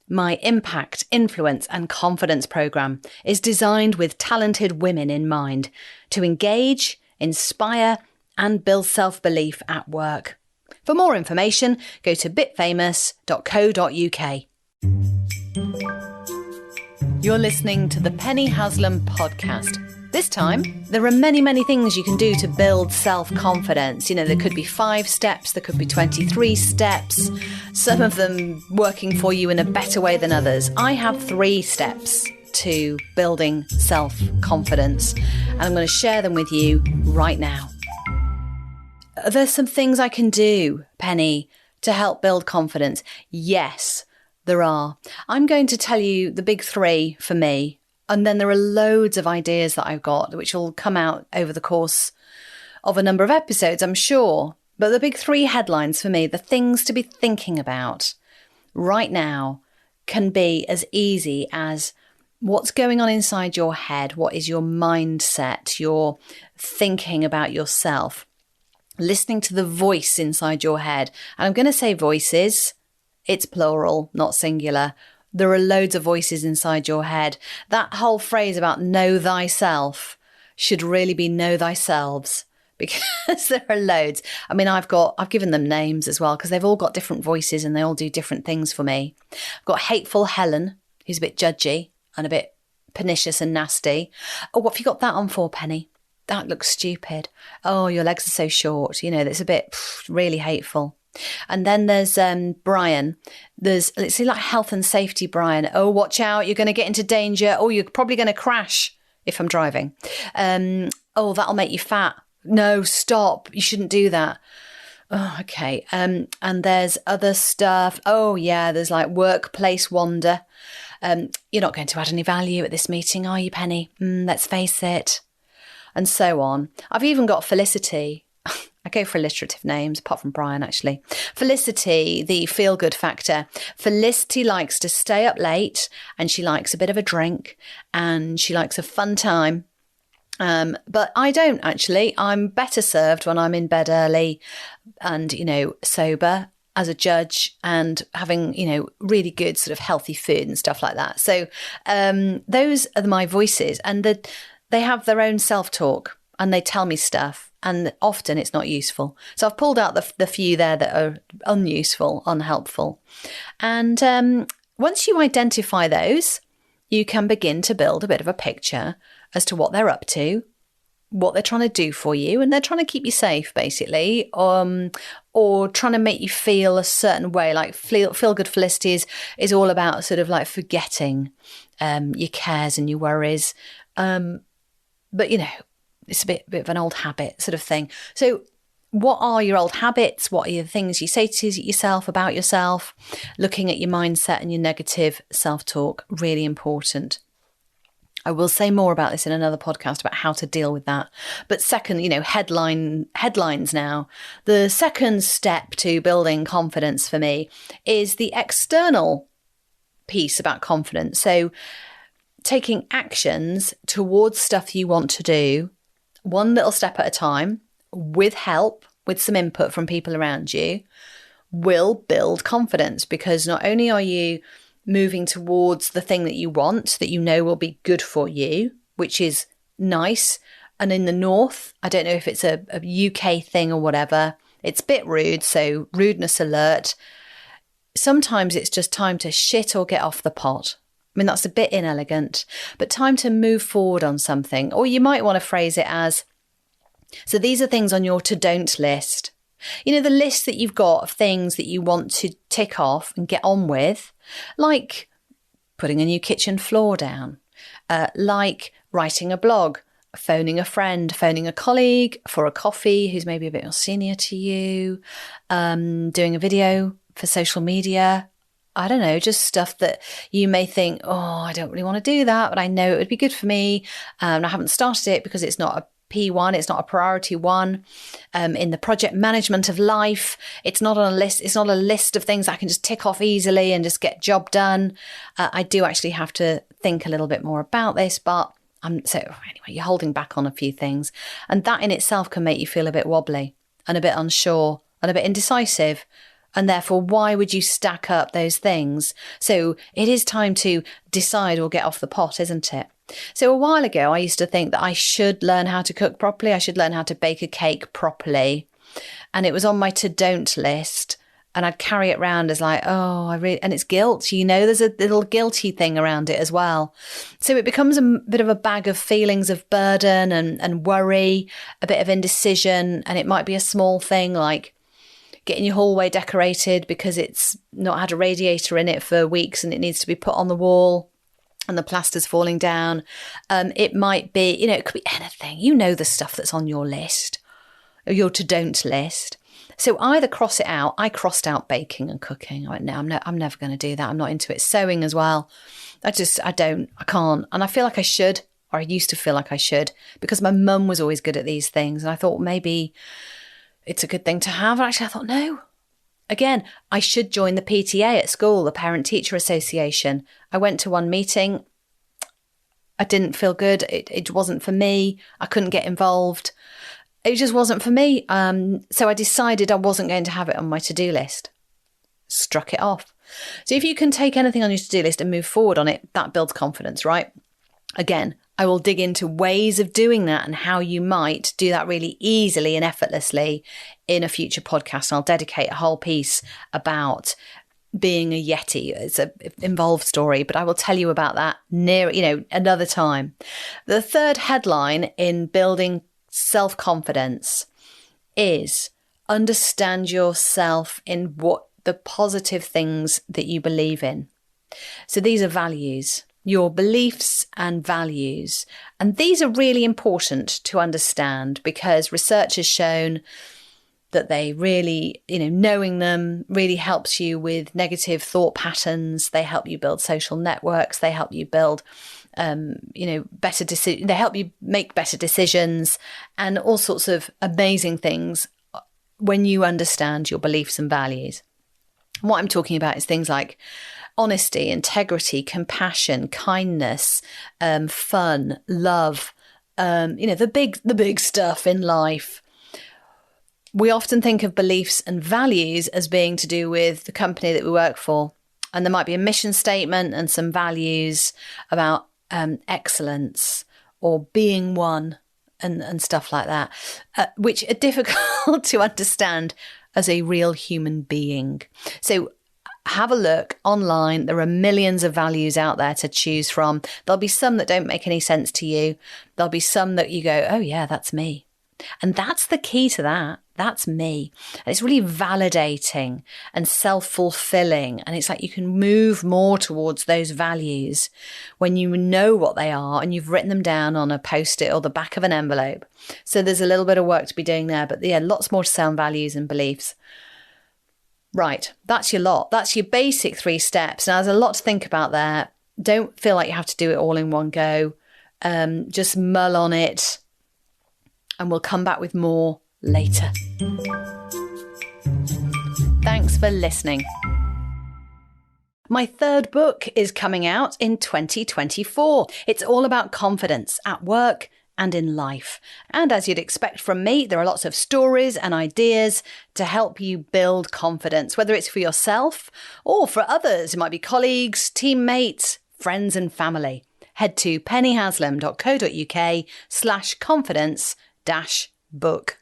My Impact, Influence and Confidence programme is designed with talented women in mind to engage, inspire and build self-belief at work. For more information, go to bitfamous.co.uk. You're listening to the Penny Haslam podcast. This time, there are many, many things you can do to build self-confidence. You know, there could be 5 steps, there could be 23 steps, some of them working for you in a better way than others. I have 3 steps to building self-confidence, and I'm going to share them with you right now. There's some things I can do, Penny, to help build confidence. Yes, there are. I'm going to tell you the big 3 for me. And then there are loads of ideas that I've got, which will come out over the course of a number of episodes, I'm sure. But the big 3 headlines for me, the things to be thinking about right now, can be as easy as what's going on inside your head. What is your mindset, your thinking about yourself? Listening to the voice inside your head. And I'm going to say voices. It's plural, not singular. There are loads of voices inside your head. That whole phrase about know thyself should really be know thyselves, because there are loads. I mean, I've given them names as well, because they've all got different voices and they all do different things for me. I've got Hateful Helen, who's a bit judgy and a bit pernicious and nasty. Oh, what have you got that on for, Penny? That looks stupid. Oh, your legs are so short. You know, that's a bit really hateful. And then there's Brian. Let's see, like health and safety Brian. Oh, watch out, you're going to get into danger. Oh, you're probably going to crash if I'm driving. Oh, that'll make you fat. No, stop. You shouldn't do that. Oh, okay. And there's other stuff. Oh, yeah, there's like workplace wander. You're not going to add any value at this meeting, are you, Penny? Let's face it. And so on. I've even got Felicity. I go for alliterative names, apart from Brian, actually. Felicity, the feel-good factor. Felicity likes to stay up late and she likes a bit of a drink and she likes a fun time. But I don't, actually. I'm better served when I'm in bed early and, you know, sober as a judge and having, you know, really good sort of healthy food and stuff like that. So those are my voices, and they have their own self-talk and they tell me stuff. And often it's not useful. So I've pulled out the few there that are unuseful, unhelpful. And once you identify those, you can begin to build a bit of a picture as to what they're up to, what they're trying to do for you. And they're trying to keep you safe, basically, or trying to make you feel a certain way. Like Feel Good Felicity is all about sort of like forgetting your cares and your worries. But, you know, it's a bit of an old habit sort of thing. So what are your old habits? What are the things you say to yourself about yourself? Looking at your mindset and your negative self-talk, really important. I will say more about this in another podcast about how to deal with that. But second, you know, headlines now. The second step to building confidence for me is the external piece about confidence. So taking actions towards stuff you want to do, one little step at a time, with help, with some input from people around you, will build confidence, because not only are you moving towards the thing that you want, that you know will be good for you, which is nice. And in the North, I don't know if it's a UK thing or whatever, it's a bit rude, so rudeness alert. Sometimes it's just time to shit or get off the pot. I mean, that's a bit inelegant, but time to move forward on something. Or you might want to phrase it as, so these are things on your to-don't list. You know, the list that you've got of things that you want to tick off and get on with, like putting a new kitchen floor down, like writing a blog, phoning a friend, phoning a colleague for a coffee who's maybe a bit more senior to you, doing a video for social media. I don't know, just stuff that you may think, oh, I don't really want to do that, but I know it would be good for me. I haven't started it because it's not a P1, it's not a priority one. In the project management of life, it's not on a list. It's not a list of things I can just tick off easily and just get job done. I do actually have to think a little bit more about this, but so anyway, you're holding back on a few things. And that in itself can make you feel a bit wobbly and a bit unsure and a bit indecisive. And therefore, why would you stack up those things? So it is time to decide or get off the pot, isn't it? So a while ago, I used to think that I should learn how to cook properly. I should learn how to bake a cake properly. And it was on my to-don't list. And I'd carry it around as like, and it's guilt, there's a little guilty thing around it as well. So it becomes a bit of a bag of feelings of burden and worry, a bit of indecision. And it might be a small thing like getting your hallway decorated because it's not had a radiator in it for weeks and it needs to be put on the wall and the plaster's falling down. It might be, it could be anything. The stuff that's on your list, or your to-don't list. So either cross it out. I crossed out baking and cooking. I went, no, I'm never going to do that. I'm not into it. Sewing as well. I can't. And I feel like I should, or I used to feel like I should, because my mum was always good at these things. And I thought maybe it's a good thing to have. And actually I thought, no. Again, I should join the PTA at school, the Parent Teacher Association. I went to one meeting. I didn't feel good. It wasn't for me. I couldn't get involved. It just wasn't for me. So I decided I wasn't going to have it on my to-do list. Struck it off. So if you can take anything on your to-do list and move forward on it, that builds confidence, right? Again, I will dig into ways of doing that and how you might do that really easily and effortlessly in a future podcast. And I'll dedicate a whole piece about being a Yeti. It's an involved story, but I will tell you about that another time. The third headline in building self-confidence is understand yourself in what the positive things that you believe in. So these are values, your beliefs and values. And these are really important to understand because research has shown that they really, knowing them really helps you with negative thought patterns. They help you build social networks. They help you build better decisions. They help you make better decisions and all sorts of amazing things when you understand your beliefs and values. And what I'm talking about is things like honesty, integrity, compassion, kindness, fun, love, the big stuff in life. We often think of beliefs and values as being to do with the company that we work for. And there might be a mission statement and some values about excellence or being one and stuff like that, which are difficult to understand as a real human being. So have a look online. There are millions of values out there to choose from. There'll be some that don't make any sense to you. There'll be some that you go, oh yeah, that's me. And that's the key to that. That's me. And it's really validating and self-fulfilling. And it's like you can move more towards those values when you know what they are and you've written them down on a post-it or the back of an envelope. So there's a little bit of work to be doing there. But yeah, lots more to say on values and beliefs. Right. That's your lot. That's your basic 3 steps. Now, there's a lot to think about there. Don't feel like you have to do it all in one go. Just mull on it. And we'll come back with more later. Thanks for listening. My third book is coming out in 2024. It's all about confidence at work and in life. And as you'd expect from me, there are lots of stories and ideas to help you build confidence, whether it's for yourself or for others. It might be colleagues, teammates, friends and family. Head to pennyhaslam.co.uk/confidence-book.